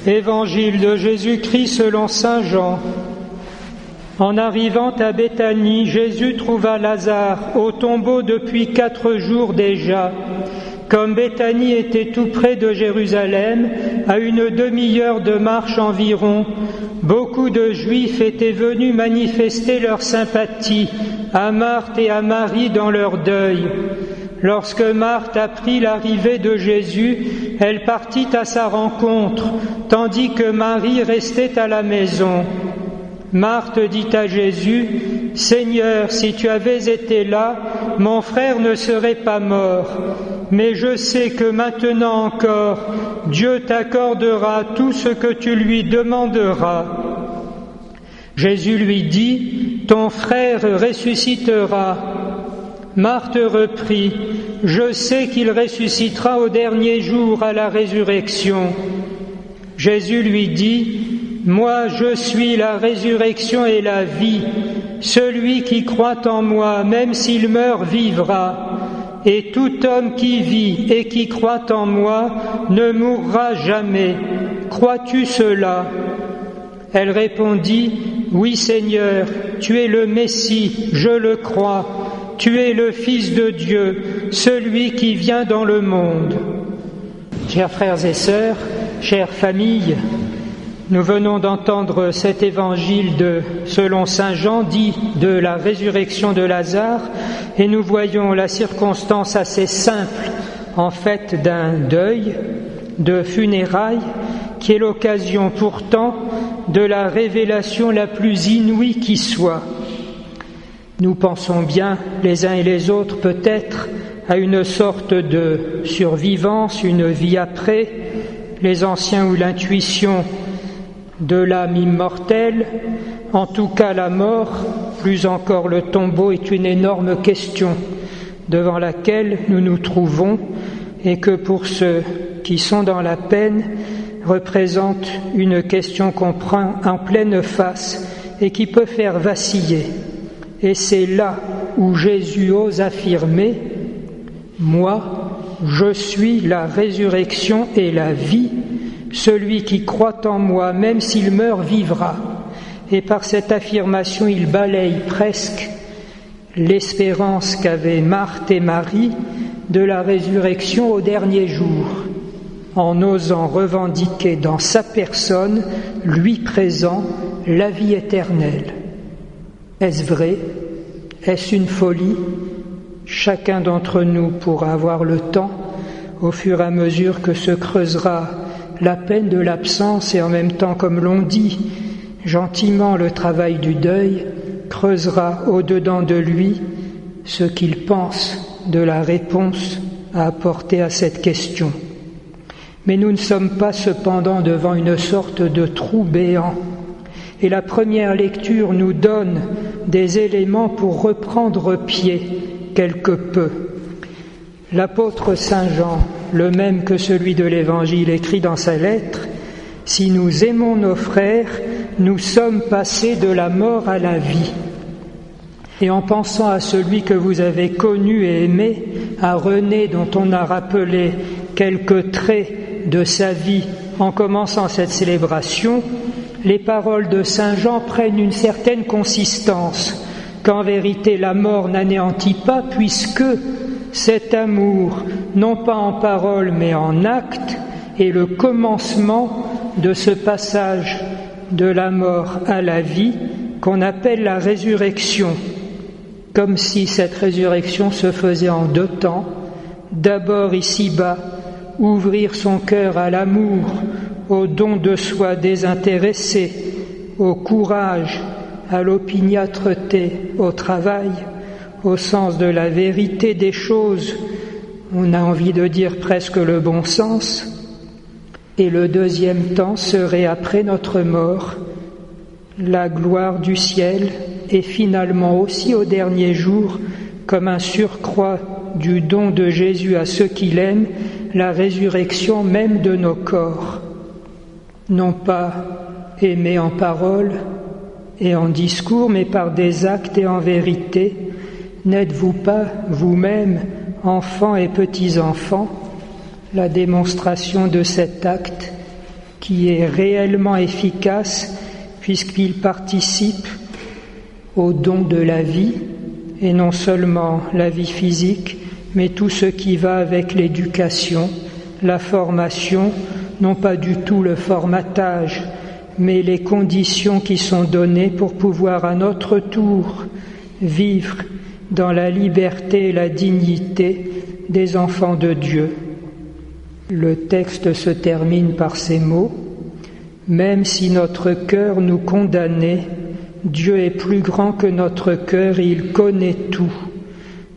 Évangile de Jésus-Christ selon saint Jean. En arrivant à Béthanie, Jésus trouva Lazare au tombeau depuis 4 jours déjà. Comme Béthanie était tout près de Jérusalem, à une demi-heure de marche environ, beaucoup de Juifs étaient venus manifester leur sympathie à Marthe et à Marie dans leur deuil. Lorsque Marthe apprit l'arrivée de Jésus, elle partit à sa rencontre, tandis que Marie restait à la maison. Marthe dit à Jésus, « Seigneur, si tu avais été là, mon frère ne serait pas mort. Mais je sais que maintenant encore, Dieu t'accordera tout ce que tu lui demanderas. » Jésus lui dit, « Ton frère ressuscitera. » Marthe reprit, « Je sais qu'il ressuscitera au dernier jour à la résurrection. » Jésus lui dit, « Moi, je suis la résurrection et la vie. Celui qui croit en moi, même s'il meurt, vivra. Et tout homme qui vit et qui croit en moi ne mourra jamais. Crois-tu cela ?» Elle répondit, « Oui, Seigneur, tu es le Messie, je le crois. Tu es le Fils de Dieu, celui qui vient dans le monde. » Chers frères et sœurs, chères familles, nous venons d'entendre cet évangile selon saint Jean, dit de la résurrection de Lazare, et nous voyons la circonstance assez simple, en fait, d'un deuil, de funérailles, qui est l'occasion pourtant de la révélation la plus inouïe qui soit. Nous pensons bien, les uns et les autres peut-être, à une sorte de survivance, une vie après, les anciens ou l'intuition de l'âme immortelle. En tout cas, la mort, plus encore le tombeau, est une énorme question devant laquelle nous nous trouvons et que pour ceux qui sont dans la peine représente une question qu'on prend en pleine face et qui peut faire vaciller. Et c'est là où Jésus ose affirmer « Moi, je suis la résurrection et la vie. Celui qui croit en moi, même s'il meurt, vivra. » Et par cette affirmation, il balaye presque l'espérance qu'avaient Marthe et Marie de la résurrection au dernier jour, en osant revendiquer dans sa personne, lui présent, la vie éternelle. Est-ce vrai? Est-ce une folie? Chacun d'entre nous pourra avoir le temps, au fur et à mesure que se creusera la peine de l'absence et en même temps, comme l'on dit, gentiment le travail du deuil, creusera au-dedans de lui ce qu'il pense de la réponse à apporter à cette question. Mais nous ne sommes pas cependant devant une sorte de trou béant. Et la première lecture nous donne des éléments pour reprendre pied quelque peu. L'apôtre saint Jean, le même que celui de l'Évangile, écrit dans sa lettre « Si nous aimons nos frères, nous sommes passés de la mort à la vie. » Et en pensant à celui que vous avez connu et aimé, à René dont on a rappelé quelques traits de sa vie en commençant cette célébration, les paroles de saint Jean prennent une certaine consistance, qu'en vérité la mort n'anéantit pas, puisque cet amour, non pas en parole mais en acte, est le commencement de ce passage de la mort à la vie qu'on appelle la résurrection, comme si cette résurrection se faisait en 2 temps. D'abord ici-bas, ouvrir son cœur à l'amour, au don de soi désintéressé, au courage, à l'opiniâtreté, au travail, au sens de la vérité des choses, on a envie de dire presque le bon sens. Et le 2e temps serait après notre mort, la gloire du ciel, et finalement aussi au dernier jour, comme un surcroît du don de Jésus à ceux qu'il aime, la résurrection même de nos corps. Non pas aimer en parole et en discours, mais par des actes et en vérité. N'êtes-vous pas vous-même, enfants et petits-enfants, la démonstration de cet acte qui est réellement efficace puisqu'il participe au don de la vie, et non seulement la vie physique, mais tout ce qui va avec l'éducation, la formation, non pas du tout le formatage, mais les conditions qui sont données pour pouvoir à notre tour vivre dans la liberté et la dignité des enfants de Dieu. Le texte se termine par ces mots: « Même si notre cœur nous condamnait, Dieu est plus grand que notre cœur et il connaît tout »,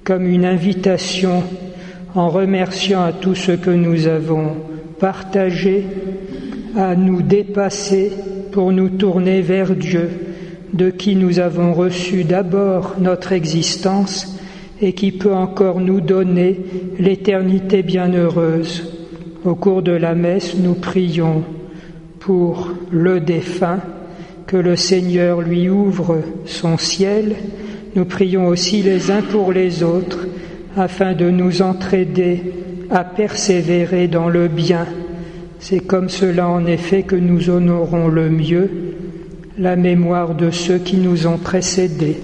comme une invitation en remerciant à tout ce que nous avons partagé, à nous dépasser pour nous tourner vers Dieu, de qui nous avons reçu d'abord notre existence et qui peut encore nous donner l'éternité bienheureuse. Au cours de la messe, nous prions pour le défunt, que le Seigneur lui ouvre son ciel. Nous prions aussi les uns pour les autres, afin de nous entraider à persévérer dans le bien. C'est comme cela, en effet, que nous honorons le mieux la mémoire de ceux qui nous ont précédés.